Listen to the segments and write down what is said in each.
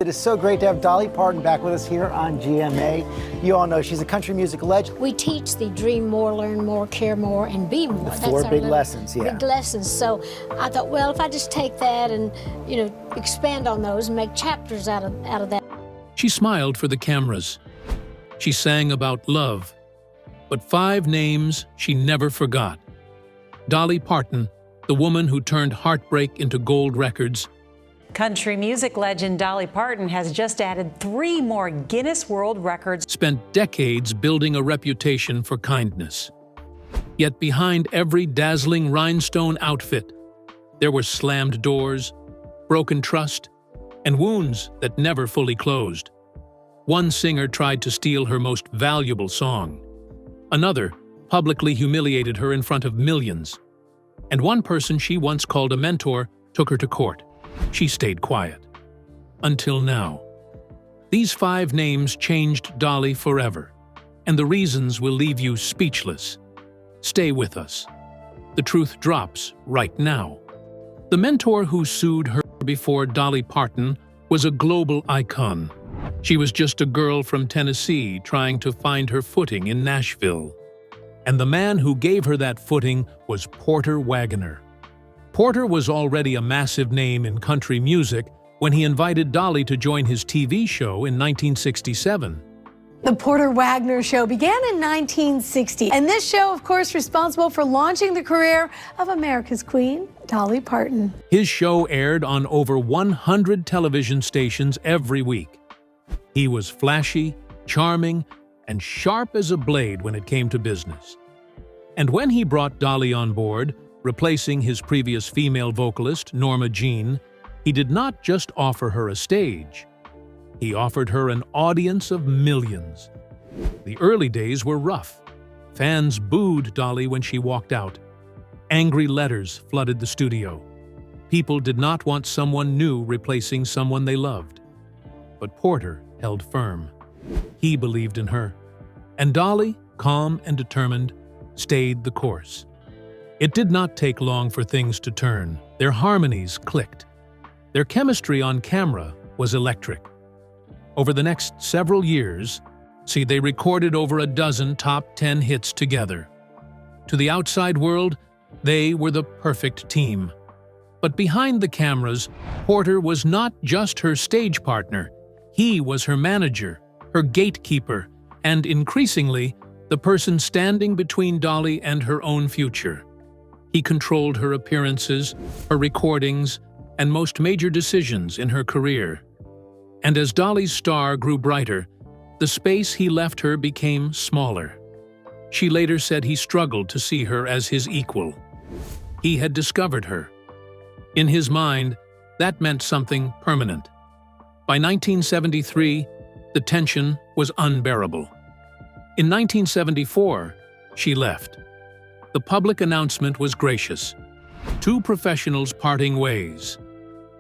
It is so great to have Dolly Parton back with us here on GMA. You all know she's a country music legend. We teach the dream more, learn more, care more, and be more. The four big lessons, yeah. Big lessons. So I thought, well, if I just take that and, expand on those and make chapters out of that. She smiled for the cameras. She sang about love. But 5 names she never forgot. Dolly Parton, the woman who turned heartbreak into gold records. Country music legend Dolly Parton has just added 3 more Guinness World Records. Spent decades building a reputation for kindness. Yet behind every dazzling rhinestone outfit, there were slammed doors, broken trust, and wounds that never fully closed. One singer tried to steal her most valuable song. Another publicly humiliated her in front of millions. And one person she once called a mentor took her to court. She stayed quiet. Until now. These 5 names changed Dolly forever, and the reasons will leave you speechless. Stay with us. The truth drops right now. The mentor who sued her before Dolly Parton was a global icon. She was just a girl from Tennessee trying to find her footing in Nashville. And the man who gave her that footing was Porter Wagoner. Porter was already a massive name in country music when he invited Dolly to join his TV show in 1967. The Porter Wagoner Show began in 1960, and this show, of course, responsible for launching the career of America's Queen, Dolly Parton. His show aired on over 100 television stations every week. He was flashy, charming, and sharp as a blade when it came to business. And when he brought Dolly on board, replacing his previous female vocalist, Norma Jean, he did not just offer her a stage. He offered her an audience of millions. The early days were rough. Fans booed Dolly when she walked out. Angry letters flooded the studio. People did not want someone new replacing someone they loved. But Porter held firm. He believed in her. And Dolly, calm and determined, stayed the course. It did not take long for things to turn. Their harmonies clicked. Their chemistry on camera was electric. Over the next several years, they recorded over a dozen top 10 hits together. To the outside world, they were the perfect team. But behind the cameras, Porter was not just her stage partner. He was her manager, her gatekeeper, and increasingly, the person standing between Dolly and her own future. He controlled her appearances, her recordings, and most major decisions in her career. And as Dolly's star grew brighter, the space he left her became smaller. She later said he struggled to see her as his equal. He had discovered her. In his mind, that meant something permanent. By 1973, the tension was unbearable. In 1974, she left. The public announcement was gracious. 2 professionals parting ways.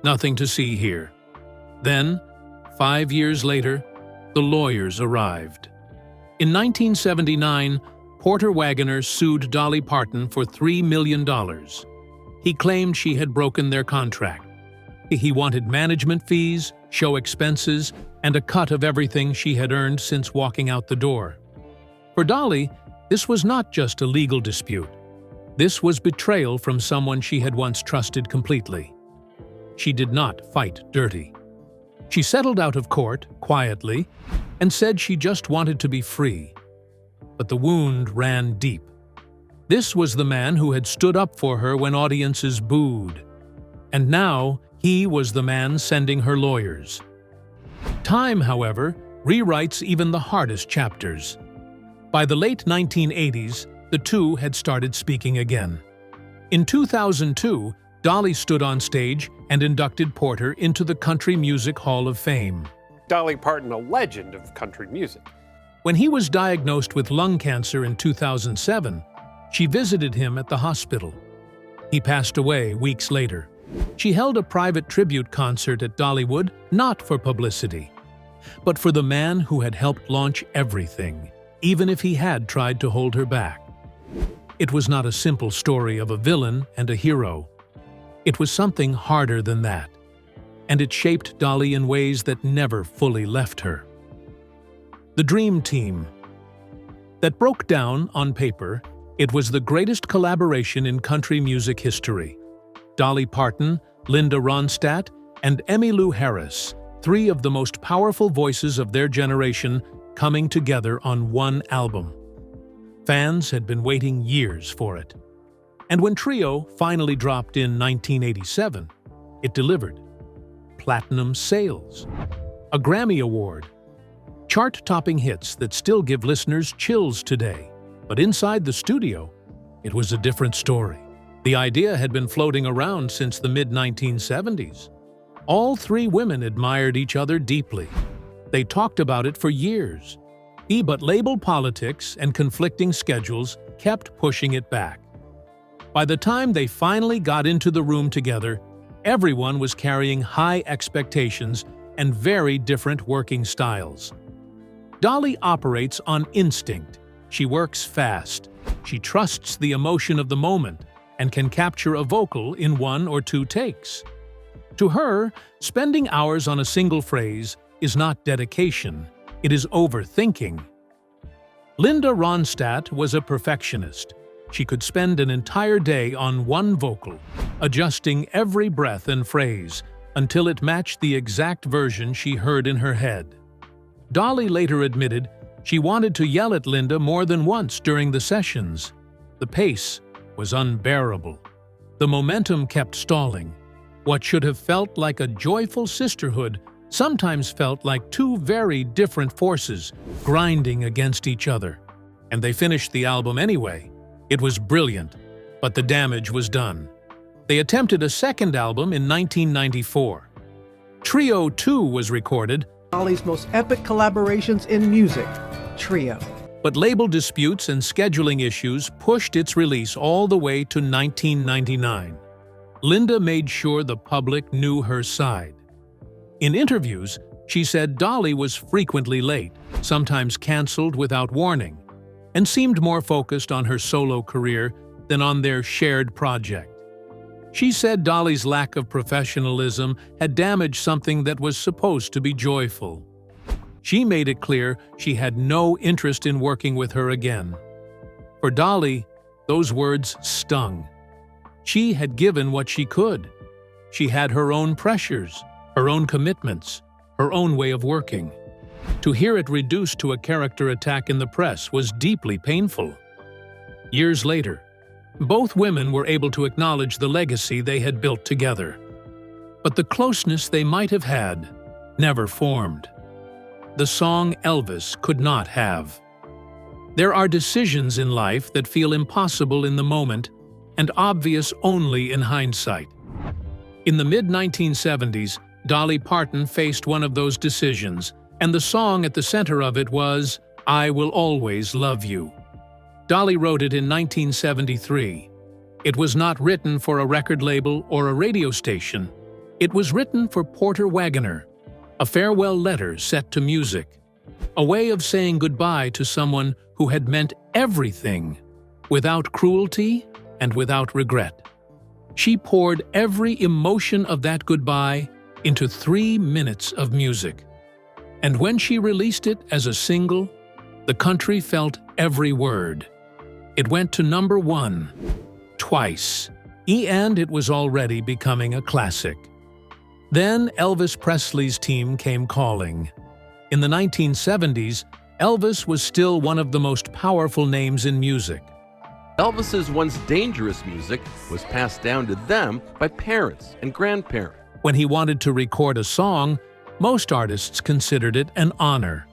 Nothing to see here. Then, 5 years later, the lawyers arrived. In 1979, Porter Wagoner sued Dolly Parton for $3 million. He claimed she had broken their contract. He wanted management fees, show expenses, and a cut of everything she had earned since walking out the door. For Dolly, this was not just a legal dispute. This was betrayal from someone she had once trusted completely. She did not fight dirty. She settled out of court, quietly, and said she just wanted to be free. But the wound ran deep. This was the man who had stood up for her when audiences booed. And now, he was the man sending her lawyers. Time, however, rewrites even the hardest chapters. By the late 1980s, the two had started speaking again. In 2002, Dolly stood on stage and inducted Porter into the Country Music Hall of Fame. Dolly Parton, a legend of country music. When he was diagnosed with lung cancer in 2007, she visited him at the hospital. He passed away weeks later. She held a private tribute concert at Dollywood, not for publicity, but for the man who had helped launch everything, even if he had tried to hold her back. It was not a simple story of a villain and a hero. It was something harder than that. and it shaped Dolly in ways that never fully left her. The Dream Team. That broke down, on paper, it was the greatest collaboration in country music history. Dolly Parton, Linda Ronstadt, and Emmylou Harris, three of the most powerful voices of their generation, coming together on one album. Fans had been waiting years for it. And when Trio finally dropped in 1987, it delivered. Platinum sales, a Grammy Award, chart-topping hits that still give listeners chills today. But inside the studio, it was a different story. The idea had been floating around since the mid-1970s. All three women admired each other deeply. They talked about it for years. But label politics and conflicting schedules kept pushing it back. By the time they finally got into the room together, everyone was carrying high expectations and very different working styles. Dolly operates on instinct. She works fast. She trusts the emotion of the moment and can capture a vocal in 1 or 2 takes. To her, spending hours on a single phrase is not dedication, it is overthinking. Linda Ronstadt was a perfectionist. She could spend an entire day on one vocal, adjusting every breath and phrase until it matched the exact version she heard in her head. Dolly later admitted she wanted to yell at Linda more than once during the sessions. The pace was unbearable. The momentum kept stalling. What should have felt like a joyful sisterhood sometimes felt like two very different forces grinding against each other. And they finished the album anyway. It was brilliant, but the damage was done. They attempted a second album in 1994. Trio 2 was recorded, Dolly's most epic collaborations in music, Trio. but label disputes and scheduling issues pushed its release all the way to 1999. Linda made sure the public knew her side. In interviews, she said Dolly was frequently late, sometimes canceled without warning, and seemed more focused on her solo career than on their shared project. She said Dolly's lack of professionalism had damaged something that was supposed to be joyful. She made it clear she had no interest in working with her again. For Dolly, those words stung. She had given what she could. She had her own pressures, her own commitments, her own way of working. To hear it reduced to a character attack in the press was deeply painful. Years later, both women were able to acknowledge the legacy they had built together. But the closeness they might have had never formed. The song Elvis could not have. There are decisions in life that feel impossible in the moment and obvious only in hindsight. In the mid-1970s, Dolly Parton faced one of those decisions, and the song at the center of it was "I Will Always Love You." Dolly wrote it in 1973. It was not written for a record label or a radio station. It was written for Porter Wagoner, a farewell letter set to music, a way of saying goodbye to someone who had meant everything, without cruelty and without regret. She poured every emotion of that goodbye into 3 minutes of music. And when she released it as a single, the country felt every word. It went to #1 twice, and it was already becoming a classic. Then Elvis Presley's team came calling. In the 1970s, Elvis was still one of the most powerful names in music. Elvis's once dangerous music was passed down to them by parents and grandparents. When he wanted to record a song, most artists considered it an honor.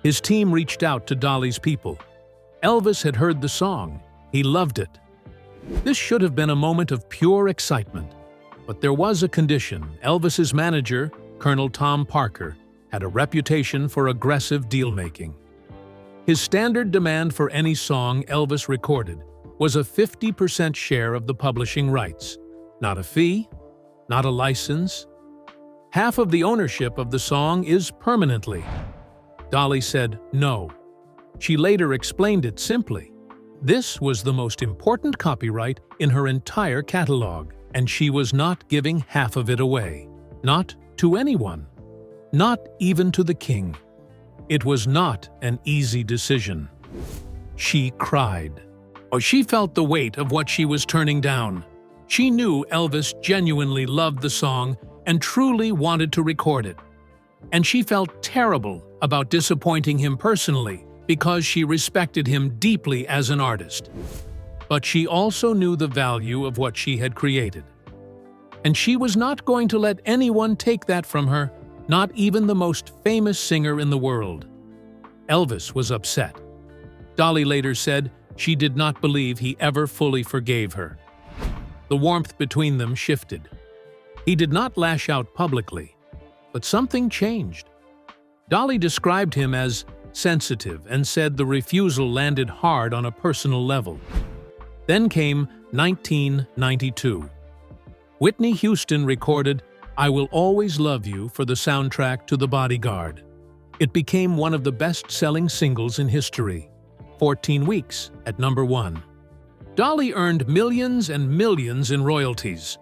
His team reached out to Dolly's people. Elvis had heard the song. He loved it. This should have been a moment of pure excitement. But there was a condition. Elvis's manager, Colonel Tom Parker, had a reputation for aggressive deal-making. His standard demand for any song Elvis recorded was a 50% share of the publishing rights. Not a fee, not a license. Half of the ownership of the song is permanently. Dolly said no. She later explained it simply. This was the most important copyright in her entire catalog, and she was not giving half of it away. not to anyone, not even to the king. It was not an easy decision. She cried. Oh, she felt the weight of what she was turning down. She knew Elvis genuinely loved the song and truly wanted to record it. And she felt terrible about disappointing him personally because she respected him deeply as an artist. But she also knew the value of what she had created. And she was not going to let anyone take that from her, not even the most famous singer in the world. Elvis was upset. Dolly later said she did not believe he ever fully forgave her. The warmth between them shifted. He did not lash out publicly, but something changed. Dolly described him as sensitive and said the refusal landed hard on a personal level. Then came 1992. Whitney Houston recorded "I Will Always Love You" for the soundtrack to The Bodyguard. It became one of the best-selling singles in history, 14 weeks at #1. Dolly earned millions and millions in royalties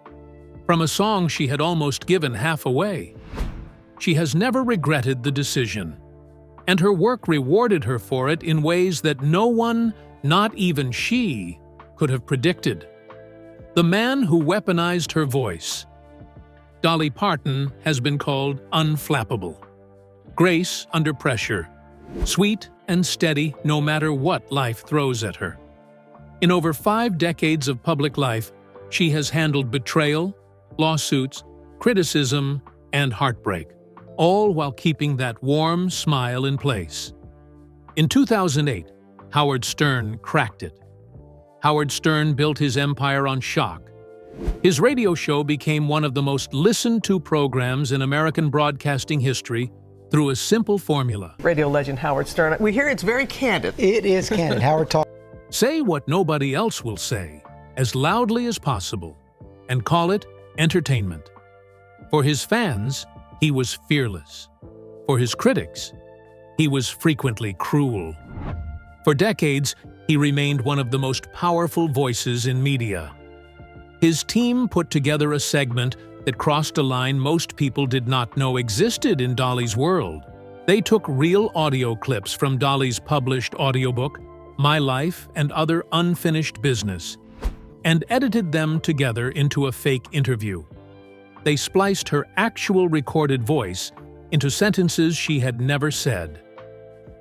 from a song she had almost given half away. She has never regretted the decision, and her work rewarded her for it in ways that no one, not even she, could have predicted. The man who weaponized her voice. Dolly Parton has been called unflappable. Grace under pressure. Sweet and steady no matter what life throws at her. In over 5 decades of public life, she has handled betrayal, lawsuits, criticism, and heartbreak, all while keeping that warm smile in place. In 2008, Howard Stern cracked it. Howard Stern built his empire on shock. His radio show became one of the most listened-to programs in American broadcasting history through a simple formula. Radio legend Howard Stern. We hear it's very candid. It is candid. Howard talk. Say what nobody else will say, as loudly as possible, and call it entertainment. For his fans, he was fearless. For his critics, he was frequently cruel. For decades, he remained one of the most powerful voices in media. His team put together a segment that crossed a line most people did not know existed in Dolly's world. They took real audio clips from Dolly's published audiobook, My Life and Other Unfinished Business, and edited them together into a fake interview. They spliced her actual recorded voice into sentences she had never said.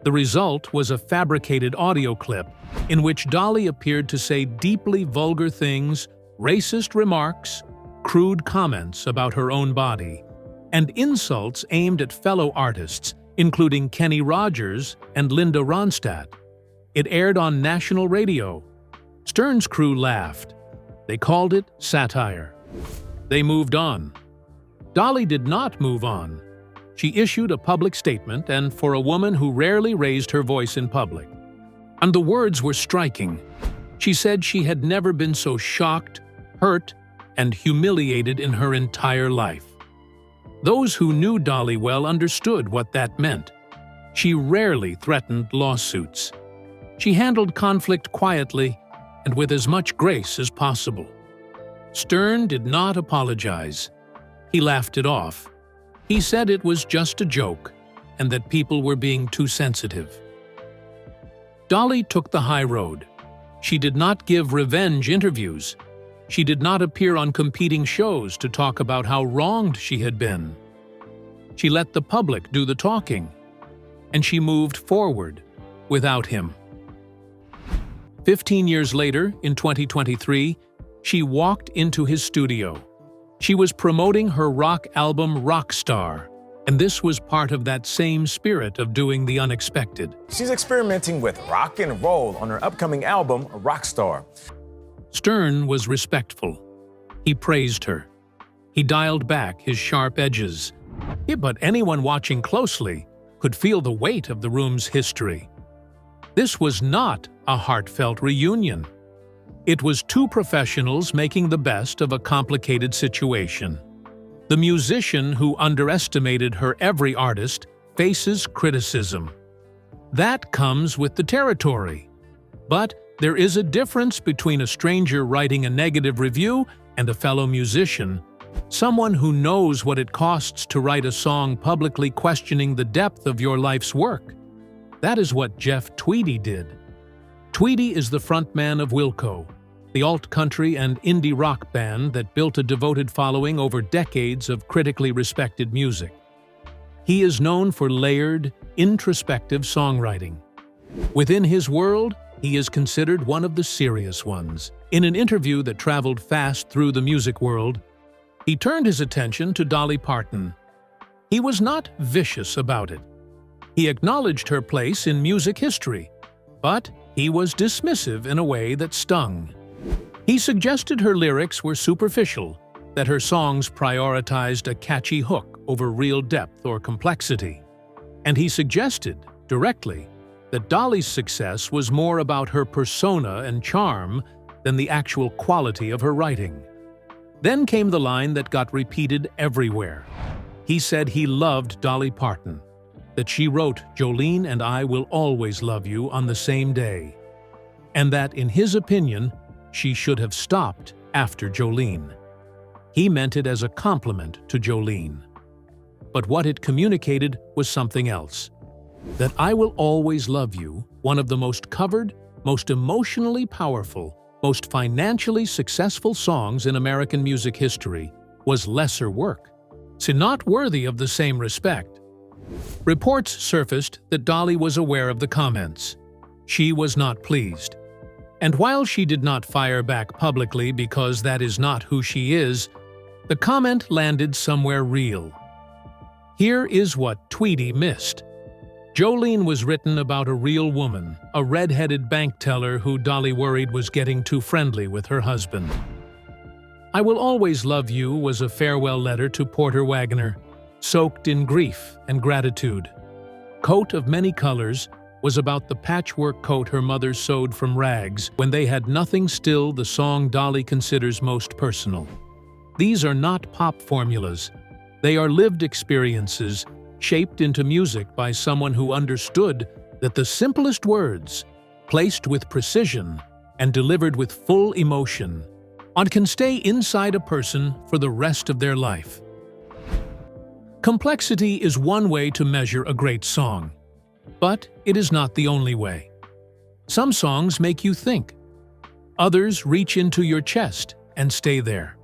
The result was a fabricated audio clip in which Dolly appeared to say deeply vulgar things, racist remarks, crude comments about her own body, and insults aimed at fellow artists, including Kenny Rogers and Linda Ronstadt. It aired on national radio. Stern's crew laughed. They called it satire. They moved on. Dolly did not move on. She issued a public statement, and for a woman who rarely raised her voice in public. And the words were striking. She said she had never been so shocked, hurt, and humiliated in her entire life. Those who knew Dolly well understood what that meant. She rarely threatened lawsuits. She handled conflict quietly and with as much grace as possible. Stern did not apologize. He laughed it off. He said it was just a joke and that people were being too sensitive. Dolly took the high road. She did not give revenge interviews. She did not appear on competing shows to talk about how wronged she had been. She let the public do the talking, and she moved forward without him. 15 years later, in 2023, she walked into his studio. She was promoting her rock album Rockstar, and this was part of that same spirit of doing the unexpected. She's experimenting with rock and roll on her upcoming album, Rockstar. Stern was respectful. He praised her. He dialed back his sharp edges. But anyone watching closely could feel the weight of the room's history. This was not a heartfelt reunion. It was two professionals making the best of a complicated situation. The musician who underestimated her every artist faces criticism. That comes with the territory. But there is a difference between a stranger writing a negative review and a fellow musician Someone who knows what it costs to write a song publicly questioning the depth of your life's work. That is what Jeff Tweedy did. Tweedy is the frontman of Wilco, the alt-country and indie rock band that built a devoted following over decades of critically respected music. He is known for layered, introspective songwriting. Within his world, he is considered one of the serious ones. In an interview that traveled fast through the music world, he turned his attention to Dolly Parton. He was not vicious about it. He acknowledged her place in music history, but he was dismissive in a way that stung. He suggested her lyrics were superficial, that her songs prioritized a catchy hook over real depth or complexity. And he suggested, directly, that Dolly's success was more about her persona and charm than the actual quality of her writing. Then came the line that got repeated everywhere. He said he loved Dolly Parton, that she wrote "Jolene and I Will Always Love You" on the same day, and that, in his opinion, she should have stopped after Jolene. He meant it as a compliment to Jolene. But what it communicated was something else. That "I Will Always Love You," one of the most covered, most emotionally powerful, most financially successful songs in American music history, was lesser work, so not worthy of the same respect. Reports surfaced that Dolly was aware of the comments. She was not pleased. And while she did not fire back publicly because that is not who she is, the comment landed somewhere real. Here is what Tweedy missed. Jolene was written about a real woman, a red-headed bank teller who Dolly worried was getting too friendly with her husband. "I Will Always Love You" was a farewell letter to Porter Wagoner, soaked in grief and gratitude. "Coat of Many Colors" was about the patchwork coat her mother sewed from rags when they had nothing. Still, the song Dolly considers most personal. These are not pop formulas. They are lived experiences, shaped into music by someone who understood that the simplest words, placed with precision and delivered with full emotion, can stay inside a person for the rest of their life. Complexity is one way to measure a great song, but it is not the only way. Some songs make you think. Others reach into your chest and stay there.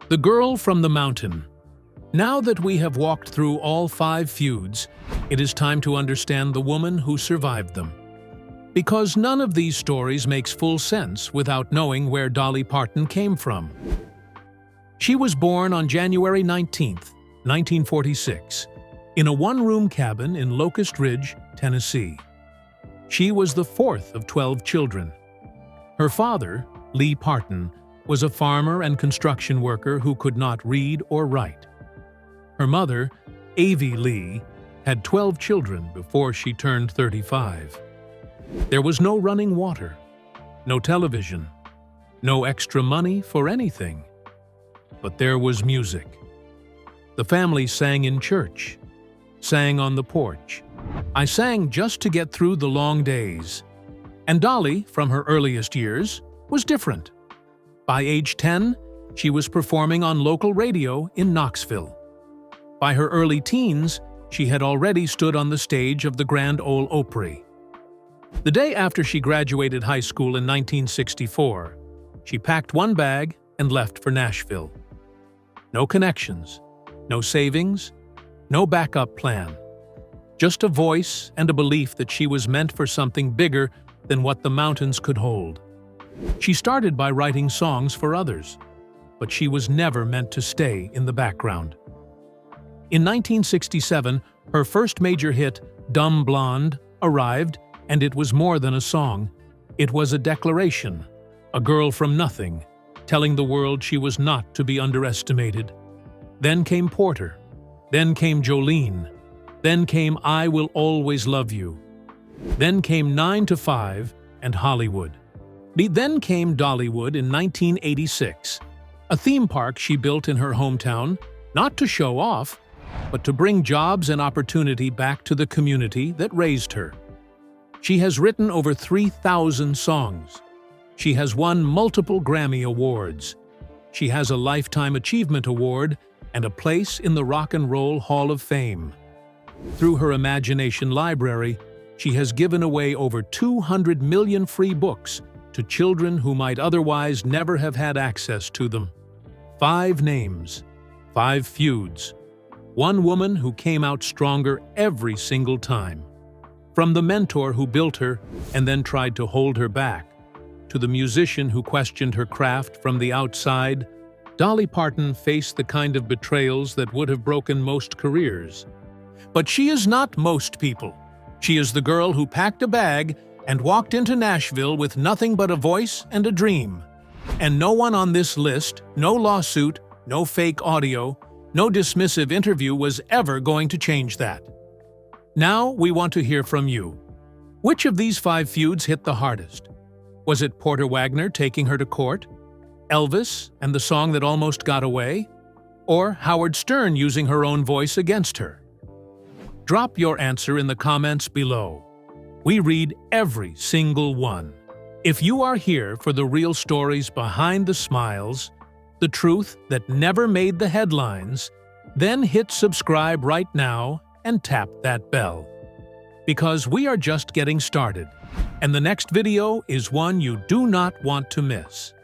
"The Girl from the Mountain." Now that we have walked through all 5 feuds, it is time to understand the woman who survived them. Because none of these stories makes full sense without knowing where Dolly Parton came from. She was born on January 19, 1946, in a one-room cabin in Locust Ridge, Tennessee. She was the 4th of 12 children. Her father, Lee Parton, was a farmer and construction worker who could not read or write. Her mother, Avie Lee, had 12 children before she turned 35. There was no running water, no television, no extra money for anything. But there was music. The family sang in church, sang on the porch. I sang just to get through the long days. And Dolly, from her earliest years, was different. By age 10, she was performing on local radio in Knoxville. By her early teens, she had already stood on the stage of the Grand Ole Opry. The day after she graduated high school in 1964, she packed one bag and left for Nashville. No connections, no savings, no backup plan. Just a voice and a belief that she was meant for something bigger than what the mountains could hold. She started by writing songs for others, but she was never meant to stay in the background. In 1967, her first major hit, "Dumb Blonde," arrived, and it was more than a song. It was a declaration, a girl from nothing, telling the world she was not to be underestimated. Then came Porter. Then came Jolene. Then came "I Will Always Love You." Then came 9 to 5 and Hollywood. Then came Dollywood in 1986, a theme park she built in her hometown, not to show off, but to bring jobs and opportunity back to the community that raised her. She has written over 3,000 songs. She has won multiple Grammy Awards. she has a Lifetime Achievement Award and a place in the Rock and Roll Hall of Fame. Through her imagination library, she has given away over 200 million free books to children who might otherwise never have had access to them. 5 names, 5 feuds, one woman who came out stronger every single time. From the mentor who built her and then tried to hold her back, to the musician who questioned her craft from the outside, Dolly Parton faced the kind of betrayals that would have broken most careers. But she is not most people. She is the girl who packed a bag and walked into Nashville with nothing but a voice and a dream. And no one on this list, no lawsuit, no fake audio, no dismissive interview was ever going to change that. Now we want to hear from you. Which of these 5 feuds hit the hardest? Was it Porter Wagoner taking her to court? Elvis and the song that almost got away? Or Howard Stern using her own voice against her? Drop your answer in the comments below. We read every single one. If you are here for the real stories behind the smiles, the truth that never made the headlines, then hit subscribe right now and tap that bell. Because we are just getting started, and the next video is one you do not want to miss.